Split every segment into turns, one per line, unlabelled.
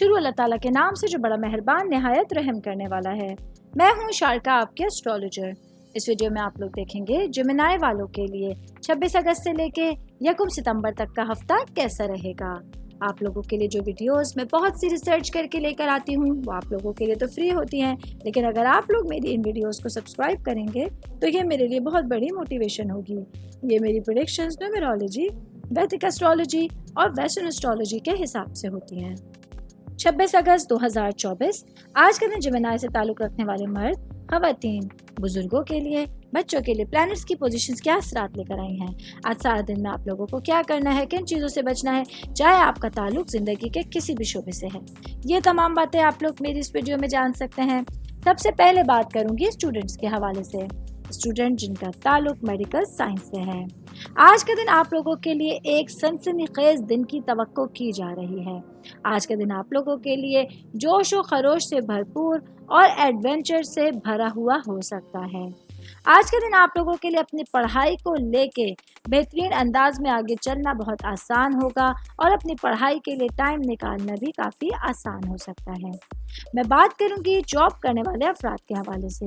شروع اللہ تعالیٰ کے نام سے جو بڑا مہربان نہایت رحم کرنے والا ہے۔ میں ہوں شارکا، آپ کے اسٹرالوجر۔ اس ویڈیو میں آپ لوگ دیکھیں گے جیمنائی والوں کے لیے 26 اگست سے لے کے 1 ستمبر تک کا ہفتہ کیسا رہے گا۔ آپ لوگوں کے لیے جو ویڈیوز میں بہت سی ریسرچ کر کے لے کر آتی ہوں وہ آپ لوگوں کے لیے تو فری ہوتی ہیں، لیکن اگر آپ لوگ میری ان ویڈیوز کو سبسکرائب کریں گے تو یہ میرے لیے بہت بڑی موٹیویشن ہوگی۔ یہ میری پریڈکشنز نیومرولوجی، ویدک اسٹرالوجی اور ویسٹرن اسٹرالوجی کے حساب سے ہوتی ہیں۔ 26 اگست 2024 آج کا دن جیمنائی سے تعلق رکھنے والے مرد، خواتین، بزرگوں کے لیے، بچوں کے لیے پلانٹس کی پوزیشنز کیا اثرات لے کر آئی ہیں۔ آج سارا دن میں آپ لوگوں کو کیا کرنا ہے، کن چیزوں سے بچنا ہے، چاہے آپ کا تعلق زندگی کے کسی بھی شعبے سے ہے، یہ تمام باتیں آپ لوگ میری اس ویڈیو میں جان سکتے ہیں۔ سب سے پہلے بات کروں گی اسٹوڈنٹس کے حوالے سے، اسٹوڈنٹ جن کا تعلق میڈیکل سائنس سے ہے۔ آج کا دن آپ لوگوں کے لیے ایک سنسنی خیز دن کی توقع کی جا رہی ہے۔ آج کا دن آپ لوگوں کے لیے جوش و خروش سے بھرپور اور ایڈونچر سے بھرا ہوا ہو سکتا ہے۔ آج کا دن آپ لوگوں کے لیے اپنی پڑھائی کو لے کے بہترین انداز میں آگے چلنا بہت آسان ہوگا اور اپنی پڑھائی کے لیے ٹائم نکالنا بھی کافی آسان ہو سکتا ہے۔ میں بات کروں گی جاب کرنے والے افراد کے حوالے سے۔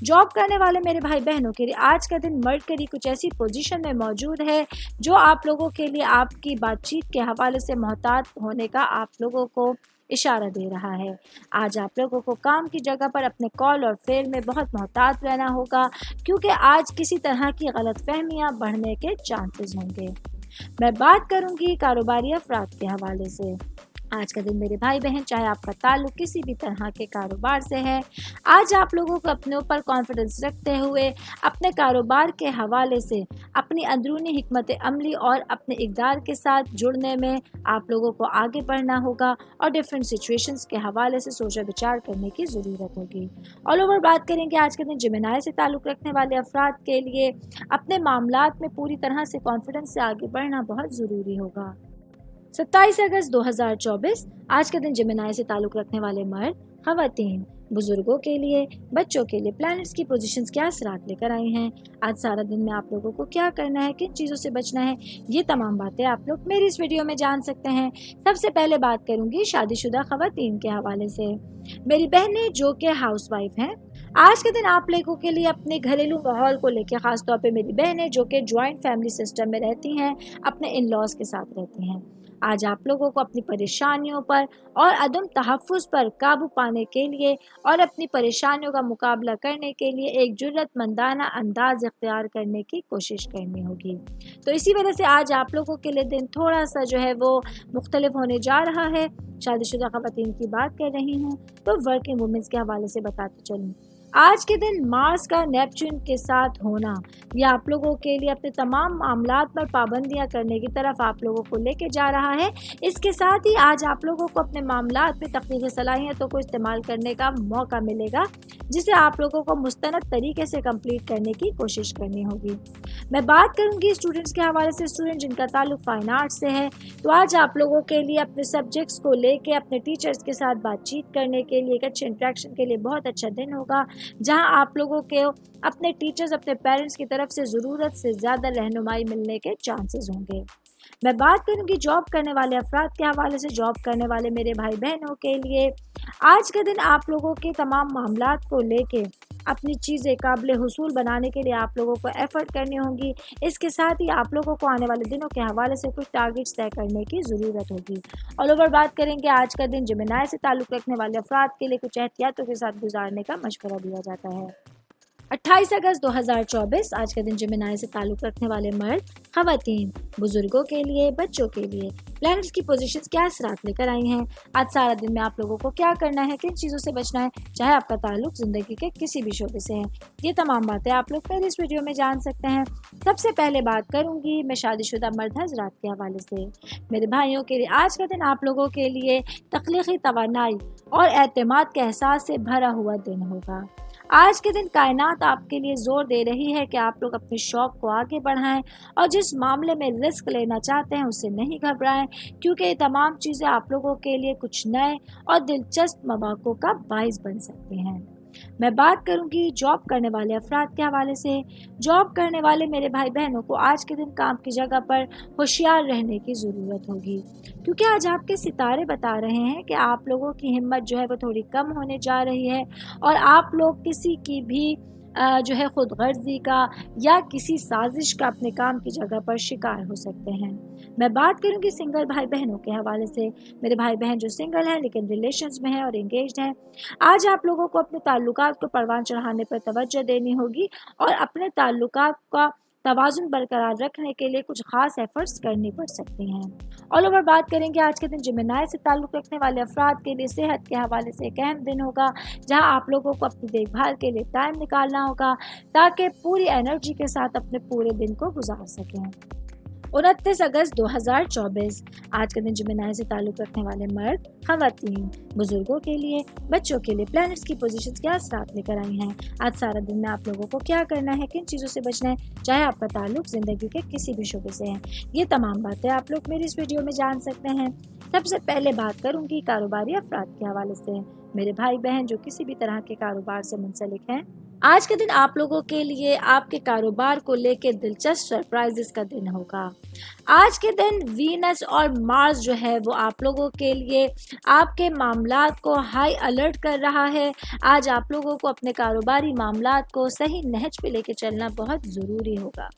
جاب کرنے والے میرے بھائی بہنوں کے لیے آج کا دن مرکری کچھ ایسی پوزیشن میں موجود ہے جو آپ لوگوں کے لیے آپ کی بات چیت کے حوالے سے محتاط ہونے کا آپ لوگوں کو اشارہ دے رہا ہے۔ آج آپ لوگوں کو کام کی جگہ پر اپنے کال اور فعل میں بہت محتاط رہنا ہوگا، کیونکہ آج کسی طرح کی غلط فہمیاں بڑھنے کے چانسز ہوں گے۔ میں بات کروں گی کاروباری افراد کے حوالے سے۔ آج کا دن میرے بھائی بہن، چاہے آپ کا تعلق کسی بھی طرح کے کاروبار سے ہے، آج آپ لوگوں کو اپنے اوپر کانفیڈنس رکھتے ہوئے اپنے کاروبار کے حوالے سے اپنی اندرونی حکمت عملی اور اپنے اقدار کے ساتھ جڑنے میں آپ لوگوں کو آگے بڑھنا ہوگا اور ڈیفرنٹ سچویشنز کے حوالے سے سوچ بچار کرنے کی ضرورت ہوگی۔ آل اوور بات کریں گے آج کے دن جیمنائی سے تعلق رکھنے والے افراد کے لیے اپنے معاملات میں پوری طرح سے کانفیڈنس سے آگے بڑھنا بہت ضروری ہوگا۔ 27 اگست 2024 آج کے دن جیمنائی سے تعلق رکھنے والے مرد، خواتین، بزرگوں کے لیے، بچوں کے لیے پلانٹس کی پوزیشنز کیا اثرات لے کر آئی ہیں۔ آج سارا دن میں آپ لوگوں کو کیا کرنا ہے، کن چیزوں سے بچنا ہے، یہ تمام باتیں آپ لوگ میری اس ویڈیو میں جان سکتے ہیں۔ سب سے پہلے بات کروں گی شادی شدہ خواتین کے حوالے سے۔ میری بہنیں جو کہ ہاؤس وائف ہیں، آج کے دن آپ لوگوں کے لیے اپنے گھریلو ماحول کو لے کے، خاص طور پہ میری بہنیں جو کہ جوائنٹ فیملی سسٹم میں رہتی ہیں، اپنے ان لاز کے ساتھ رہتی ہیں، آج آپ لوگوں کو اپنی پریشانیوں پر اور عدم تحفظ پر قابو پانے کے لیے اور اپنی پریشانیوں کا مقابلہ کرنے کے لیے ایک جرأت مندانہ انداز اختیار کرنے کی کوشش کرنی ہوگی۔ تو اسی وجہ سے آج آپ لوگوں کے لیے دن تھوڑا سا جو ہے وہ مختلف ہونے جا رہا ہے۔ شادی شدہ خواتین کی بات کر رہی ہوں تو ورکنگ وومنس کے حوالے سے بتاتے چلوں، آج کے دن مارس کا نیپچون کے ساتھ ہونا یہ آپ لوگوں کے لیے اپنے تمام معاملات پر پابندیاں کرنے کی طرف آپ لوگوں کو لے کے جا رہا ہے۔ اس کے ساتھ ہی آج آپ لوگوں کو اپنے معاملات میں تخلیقی صلاحیتوں کو استعمال کرنے کا موقع ملے گا، جسے آپ لوگوں کو مستند طریقے سے کمپلیٹ کرنے کی کوشش کرنی ہوگی۔ میں بات کروں گی اسٹوڈنٹس کے حوالے سے۔ اسٹوڈنٹ جن کا تعلق فائن آرٹس سے ہے، تو آج آپ لوگوں کے لیے اپنے سبجیکٹس کو لے کے اپنے ٹیچرز کے ساتھ بات چیت کرنے کے لیے، ایک اچھے انٹریکشن کے لیے بہت اچھا دن ہوگا، جہاں آپ لوگوں کے اپنے ٹیچرز، اپنے پیرنٹس کی طرف سے ضرورت سے زیادہ رہنمائی ملنے کے چانسز ہوں گے۔ میں بات کروں گی جاب کرنے والے افراد کے حوالے سے۔ جاب کرنے والے میرے بھائی بہنوں کے لیے آج کا دن آپ لوگوں کے تمام معاملات کو لے کے اپنی چیزیں قابل حصول بنانے کے لیے آپ لوگوں کو ایفرٹ کرنی ہوں گی۔ اس کے ساتھ ہی آپ لوگوں کو آنے والے دنوں کے حوالے سے کچھ ٹارگٹس طے کرنے کی ضرورت ہوگی۔ آل اوور بات کریں گے آج کا دن جیمنائی سے تعلق رکھنے والے افراد کے لیے کچھ احتیاطوں کے ساتھ گزارنے کا مشورہ دیا جاتا ہے۔ 28 اگست 2024 آج کا دن جیمنائی سے تعلق رکھنے والے مرد، خواتین، بزرگوں کے لیے، بچوں کے لیے پلانٹس کی پوزیشنز کیا اثرات لے کر آئی ہیں۔ آج سارا دن میں آپ لوگوں کو کیا کرنا ہے، کن چیزوں سے بچنا ہے، چاہے آپ کا تعلق زندگی کے کسی بھی شعبے سے ہے، یہ تمام باتیں آپ لوگ میری اس ویڈیو میں جان سکتے ہیں۔ سب سے پہلے بات کروں گی میں شادی شدہ مرد حضرات کے حوالے سے۔ میرے بھائیوں کے لیے آج کا دن آپ لوگوں کے لیے تخلیقی توانائی اور اعتماد کے احساس سے بھرا ہوا دن ہوگا۔ آج کے دن کائنات آپ کے لیے زور دے رہی ہے کہ آپ لوگ اپنے شوق کو آگے بڑھائیں اور جس معاملے میں رسک لینا چاہتے ہیں اس سے نہیں گھبرائیں، کیونکہ یہ تمام چیزیں آپ لوگوں کے لیے کچھ نئے اور دلچسپ مواقع کا باعث بن سکتی ہیں۔ मैं बात करूंगी जॉब करने वाले अफराद के हवाले से। जॉब करने वाले मेरे भाई बहनों को आज के दिन काम की जगह पर होशियार रहने की ज़रूरत होगी, क्योंकि आज आपके सितारे बता रहे हैं कि आप लोगों की हिम्मत जो है वो थोड़ी कम होने जा रही है और आप लोग किसी की भी जो है खुद गर्जी का या किसी साजिश का अपने काम की जगह पर शिकार हो सकते हैं। मैं बात करूंगी सिंगल भाई बहनों के हवाले से। मेरे भाई बहन जो सिंगल हैं लेकिन रिलेशंस में हैं और एंगेज्ड हैं, आज आप लोगों को अपने ताल्लुकात को परवान चढ़ाने पर तवज्जो देनी होगी और अपने ताल्लुकात का तवाज़ुन बरकरार रखने के लिए कुछ खास एफर्ट्स करनी पड़ सकती हैं। ऑल ओवर बात करेंगे आज के दिन जिमिनाई से ताल्लुक़ रखने वाले अफराद के लिए सेहत के हवाले से एक अहम दिन होगा, जहां आप लोगों को अपनी देखभाल के लिए टाइम निकालना होगा ताकि पूरी एनर्जी के साथ अपने पूरे दिन को गुजार सकें। 29 अगस्त 2024 आज के दिन जिमिनाई से ताल्लुक़ रखने वाले मर्द, ख़वातीन, बुजुर्गों के लिए, बच्चों के लिए प्लैनेट्स की पोजीशंस क्या असरात लेकर आई हैं। आज सारा दिन में आप लोगों को क्या करना है, किन चीज़ों से बचना है, चाहे आपका ताल्लुक़ ज़िंदगी के किसी भी शोबे से है। ये तमाम बातें आप लोग मेरी इस वीडियो में जान सकते हैं। सबसे पहले बात करूँगी कारोबारी अफराद के हवाले से। मेरे भाई बहन जो किसी भी तरह के कारोबार से मुंसलिक हैं, आज के दिन आप लोगों के लिए आपके कारोबार को लेकर दिलचस्प सरप्राइजेस का दिन होगा। आज के दिन वीनस और मार्स जो है वो आप लोगों के लिए आपके मामलात को हाई अलर्ट कर रहा है। आज आप लोगों को अपने कारोबारी मामलात को सही नहज पे लेके चलना बहुत ज़रूरी होगा।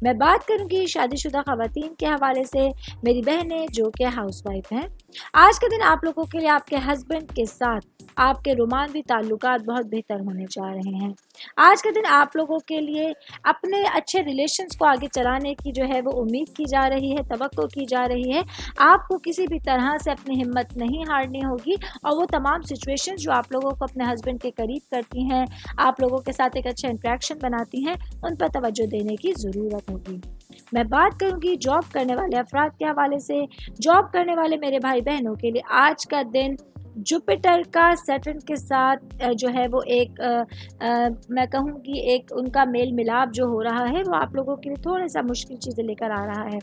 मैं बात करूंगी शादीशुदा ख़वातीन के हवाले से। मेरी बहनें जो कि हाउसवाइफ हैं, आज के दिन आप लोगों के लिए आपके हस्बैंड के साथ आपके रोमांवी ताल्लुकात बहुत बेहतर होने जा रहे हैं। आज के दिन आप लोगों के लिए अपने अच्छे रिलेशंस को आगे चलाने की जो है वो उम्मीद की जा रही है, तवक्को की जा रही है। आपको किसी भी तरह से अपनी हिम्मत नहीं हारनी होगी और वो तमाम सिचुएशंस जो आप लोगों को अपने हस्बैंड के करीब करती हैं, आप लोगों के साथ एक अच्छा इंटरेक्शन बनाती हैं, उन पर तवज्जो देने की ज़रूरत होगी। मैं बात करूंगी जॉब करने वाले अफराद के हवाले से। जॉब करने वाले मेरे भाई बहनों के लिए आज का दिन जुपिटर का सैटर्न के साथ जो है वो एक मैं कहूँगी एक उनका मेल मिलाप जो हो रहा है वो आप लोगों के लिए थोड़ा सा मुश्किल चीज़ें लेकर आ रहा है।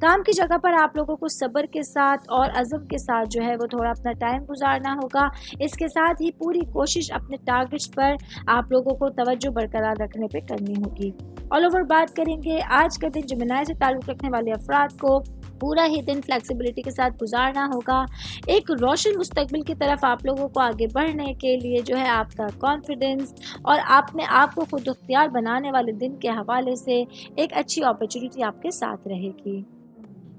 काम की जगह पर आप लोगों को सब्र के साथ और अज़म के साथ जो है वो थोड़ा अपना टाइम गुजारना होगा। इसके साथ ही पूरी कोशिश अपने टारगेट्स पर आप लोगों को तवज्जो बरकरार रखने पे करनी होगी। ऑल ओवर बात करेंगे आज का दिन जिमिनाई से ताल्लुक़ रखने वाले अफराद को पूरा ही दिन फ्लेक्सिबिलिटी के साथ गुजारना होगा। एक रोशन मुस्तकबिल की तरफ आप लोगों को आगे बढ़ने के लिए जो है आपका कॉन्फिडेंस और अपने आप को खुद इख्तियार बनाने वाले दिन के हवाले से एक अच्छी अपॉर्चुनिटी आपके साथ रहेगी।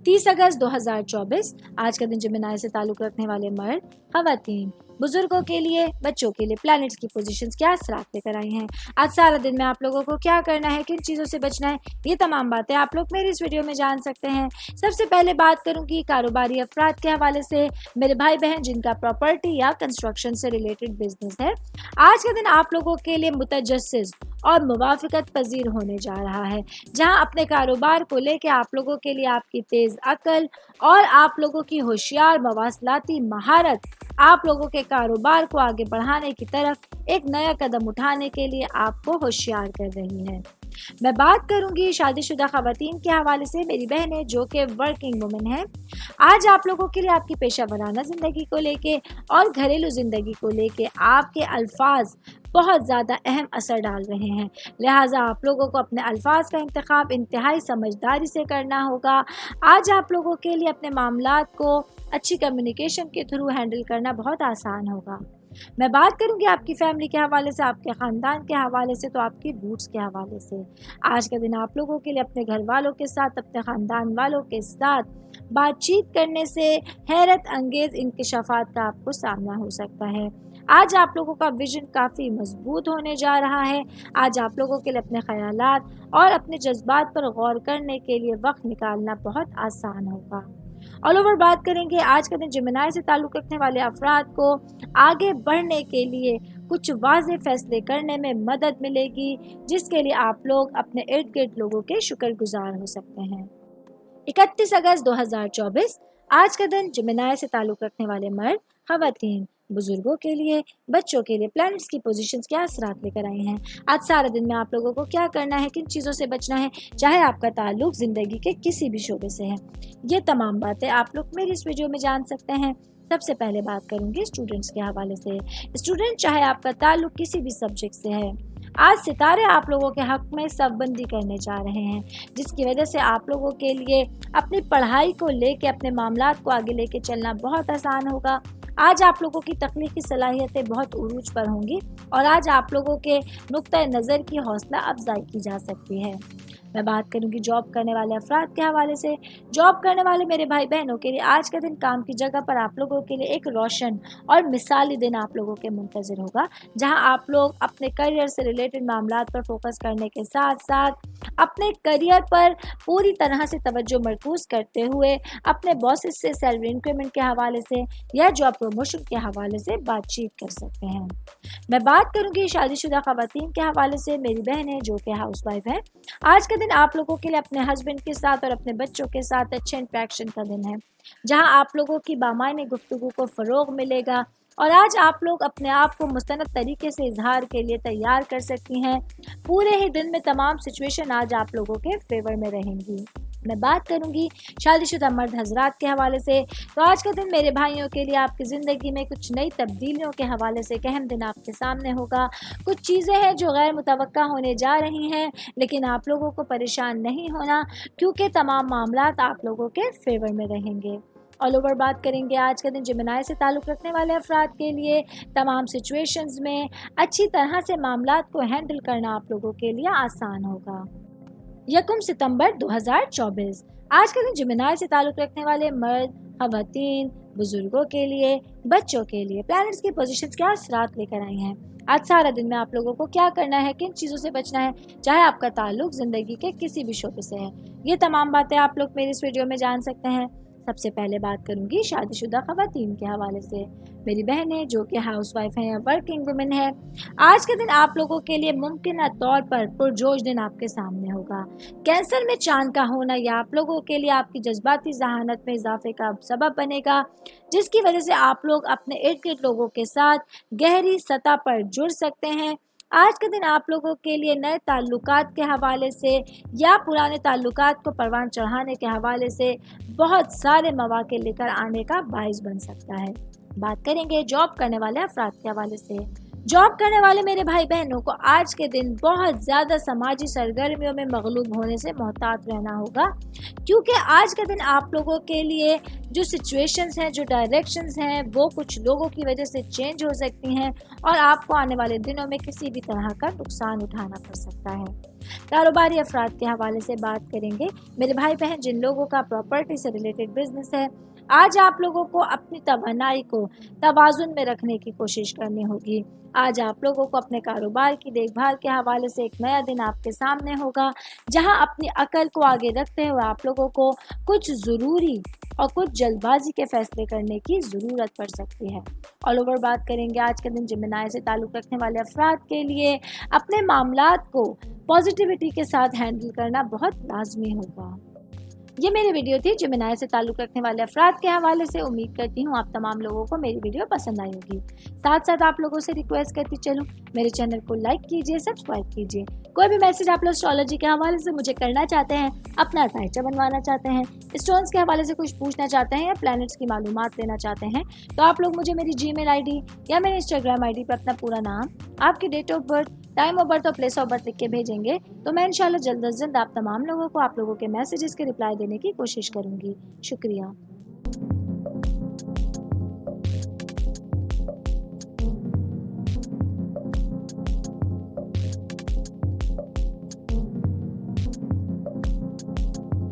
30 अगस्त 2024 आज का दिन जिमिनाई से ताल्लुक़ रखने वाले मर्द, ख़वातीन, बुजुर्गों के लिए, बच्चों के लिए प्लैनेट्स की पोजीशंस क्या असरात लेकर आई हैं। आज सारा दिन में आप लोगों को क्या करना है, किन चीज़ों से बचना है, ये तमाम बातें आप लोग मेरी इस वीडियो में जान सकते हैं। सबसे पहले बात करूंगी कारोबारी अफराद के हवाले से। मेरे भाई बहन जिनका प्रॉपर्टी या कंस्ट्रक्शन से रिलेटेड बिजनेस है, आज के दिन आप लोगों के लिए मुतजस्सिस और मुवाफ़क़त पजीर होने जा रहा है, जहां अपने कारोबार को लेकर आप लोगों के लिए आपकी तेज़ अक्ल और आप लोगों की होशियार मवासलाती महारत आप लोगों के कारोबार को आगे बढ़ाने की तरफ एक नया कदम उठाने के लिए आपको होशियार कर रही है। मैं बात करूंगी शादीशुदा ख़वातीन के हवाले से। मेरी बहनें जो कि वर्किंग वुमेन हैं, आज आप लोगों के लिए आपकी पेशा वराना ज़िंदगी को लेके और घरेलू ज़िंदगी को लेके आपके अल्फाज बहुत ज़्यादा अहम असर डाल रहे हैं। लिहाजा आप लोगों को अपने अल्फाज का इंतखाब इंतहाई समझदारी से करना होगा। आज आप लोगों के लिए अपने मामलात को अच्छी कम्युनिकेशन के थ्रू हैंडल करना बहुत आसान होगा। मैं बात करूंगी आपकी फैमिली के हवाले से, आपके ख़ानदान के हवाले से, तो आपकी रूट्स के हवाले से। आज का दिन आप लोगों के लिए अपने घर वालों के साथ, अपने ख़ानदान वालों के साथ बातचीत करने से हैरत अंगेज़ इंकशाफात का आपको सामना हो सकता है। आज आप लोगों का विजन काफ़ी मजबूत होने जा रहा है। आज आप लोगों के लिए अपने ख़यालात और अपने जज्बात पर गौर करने के लिए वक्त निकालना बहुत आसान होगा। ऑल ओवर बात करेंगे आज का दिन जिमिनाई से ताल्लुक़ रखने वाले अफराद को आगे बढ़ने के लिए कुछ वाज़ेह फैसले करने में मदद मिलेगी, जिसके लिए आप लोग अपने इर्द गिर्द लोगों के शुक्रगुजार हो सकते हैं। 31 अगस्त 2024 आज का दिन जिमिनाई से ताल्लुक़ रखने वाले मर्द, ख़वातीन, बुजुर्गों के लिए, बच्चों के लिए प्लैनेट्स की पोजीशंस क्या असरात लेकर आई हैं। आज सारा दिन में आप लोगों को क्या करना है, किन चीज़ों से बचना है, चाहे आपका ताल्लुक़ ज़िंदगी के किसी भी शोबे से है। ये तमाम बातें आप लोग मेरी इस वीडियो में जान सकते हैं। सबसे पहले बात करूंगी स्टूडेंट्स के हवाले से। स्टूडेंट, चाहे आपका ताल्लुक किसी भी सब्जेक्ट से है, आज सितारे आप लोगों के हक में सफबंदी करने जा रहे हैं, जिसकी वजह से आप लोगों के लिए अपनी पढ़ाई को लेके अपने मामलात को आगे लेके चलना बहुत आसान होगा। आज आप लोगों की तख्लीकी सलाहियतें बहुत उरूज पर होंगी और आज आप लोगों के नुक्ता नज़र की हौसला अफजाई की जा सकती है। मैं बात करूंगी जॉब करने वाले अफराद के हवाले से। जॉब करने वाले मेरे भाई बहनों के लिए आज का दिन काम की जगह पर आप लोगों के लिए एक रोशन और मिसाली दिन आप लोगों के मुंतज़िर होगा, जहां आप लोग अपने करियर से रिलेटेड मामलात पर फोकस करने के साथ साथ अपने करियर पर पूरी तरह से तवज्जो मरकूज करते हुए अपने बॉसेस से सैलरी इंक्रीमेंट के हवाले से या जॉब प्रमोशन के हवाले से बातचीत कर सकते हैं। मैं बात करूंगी शादीशुदा खवातीन के हवाले से। मेरी बहनें जो कि हाउस वाइफ है, आज का दिन आप लोगों के लिए अपने हस्बैंड के साथ और अपने बच्चों के साथ अच्छे इंटरेक्शन का दिन है, जहां आप लोगों की बामायने गुफ्तगू को फ़रोग मिलेगा और आज आप लोग अपने आप को मुस्तनद तरीके से इजहार के लिए तैयार कर सकती हैं। पूरे ही दिन में तमाम सिचुएशन आज आप लोगों के फेवर में रहेंगी। मैं बात करूंगी शादीशुदा मर्द हजरात के हवाले से। तो आज का दिन मेरे भाइयों के लिए आपकी ज़िंदगी में कुछ नई तब्दीलियों के हवाले से एक अहम दिन आपके सामने होगा। कुछ चीज़ें हैं जो गैर मुतवक्का होने जा रही हैं, लेकिन आप लोगों को परेशान नहीं होना क्योंकि तमाम मामलात आप लोगों के फेवर में रहेंगे। ऑल ओवर बात करेंगे आज का दिन जिमिनाई से ताल्लुक़ रखने वाले अफराद के लिए तमाम सिचुएशंस में अच्छी तरह से मामलात को हैंडल करना आप लोगों के लिए आसान होगा। 1 सितंबर 2024 आज का दिन जिमिनाई से ताल्लुक़ रखने वाले मर्द, खवातीन, बुजुर्गों के लिए, बच्चों के लिए प्लैनेट्स की पोजीशंस क्या असरात लेकर आई हैं। आज सारा दिन में आप लोगों को क्या करना है, किन चीज़ों से बचना है, चाहे आपका ताल्लुक ज़िंदगी के किसी भी शोबे से है, ये तमाम बातें आप लोग मेरे इस वीडियो में जान सकते हैं। सबसे पहले बात करूंगी शादीशुदा खवातीन के हवाले से। मेरी बहनें जो कि हाउस वाइफ हैं या वर्किंग वुमेन है, आज के दिन आप लोगों के लिए मुमकिन तौर पर पुरजोश दिन आपके सामने होगा। कैंसर में चांद का होना यह आप लोगों के लिए आपकी जज्बाती जहानत में इजाफे का सबब बनेगा, जिसकी वजह से आप लोग अपने इर्द गिर्द लोगों के साथ गहरी सतह पर जुड़ सकते हैं। आज के दिन आप लोगों के लिए नए ताल्लुकात के हवाले से या पुराने ताल्लुकात को परवान चढ़ाने के हवाले से बहुत सारे मौके लेकर आने का बाइस बन सकता है। बात करेंगे जॉब करने वाले अफराद के हवाले से। जॉब करने वाले मेरे भाई बहनों को आज के दिन बहुत ज़्यादा समाजी सरगर्मियों में मगलूब होने से मोहतात रहना होगा, क्योंकि आज के दिन आप लोगों के लिए जो सिचुएशंस हैं, जो डायरेक्शंस हैं, वो कुछ लोगों की वजह से चेंज हो सकती हैं और आपको आने वाले दिनों में किसी भी तरह का नुकसान उठाना पड़ सकता है। कारोबारी अफराद के हवाले से बात करेंगे। मेरे भाई बहन जिन लोगों का प्रॉपर्टी से रिलेटेड बिजनेस है, आज आप लोगों को अपनी तवानाई को तवाज़ुन में रखने की कोशिश करनी होगी। आज आप लोगों को अपने कारोबार की देखभाल के हवाले से एक नया दिन आपके सामने होगा, जहां अपनी अकल को आगे रखते हुए आप लोगों को कुछ ज़रूरी और कुछ जल्दबाजी के फैसले करने की ज़रूरत पड़ सकती है। ऑल ओवर बात करेंगे आज के दिन जिमिनाई से ताल्लुक़ रखने वाले अफराद के लिए अपने मामलात को पॉजिटिविटी के साथ हैंडल करना बहुत लाजमी होगा। ये मेरी वीडियो थी जिमिनाई से ताल्लुक़ रखने वाले अफराद के हवाले से। उम्मीद करती हूँ आप तमाम लोगों को मेरी वीडियो पसंद आई होगी। साथ साथ आप लोगों से रिक्वेस्ट करती चलूँ, मेरे चैनल को लाइक कीजिए, सब्सक्राइब कीजिए। कोई भी मैसेज आप लोग एस्ट्रोलॉजी के हवाले से मुझे करना चाहते हैं, अपना टाइचा बनवाना चाहते हैं, स्टोन्स के हवाले से कुछ पूछना चाहते हैं या प्लैनेट्स की मालूमात लेना चाहते हैं, तो आप लोग मुझे मेरी जीमेल आईडी या मेरे इंस्टाग्राम आईडी पर अपना पूरा नाम, आपकी date of birth, time of birth और प्लेस ऑफ बर्थ लिख के भेजेंगे, तो मैं इंशाल्लाह जल्द अज जल्द आप तमाम लोगों को आप लोगों के मैसेजेस के रिप्लाई देने की कोशिश करूँगी। शुक्रिया।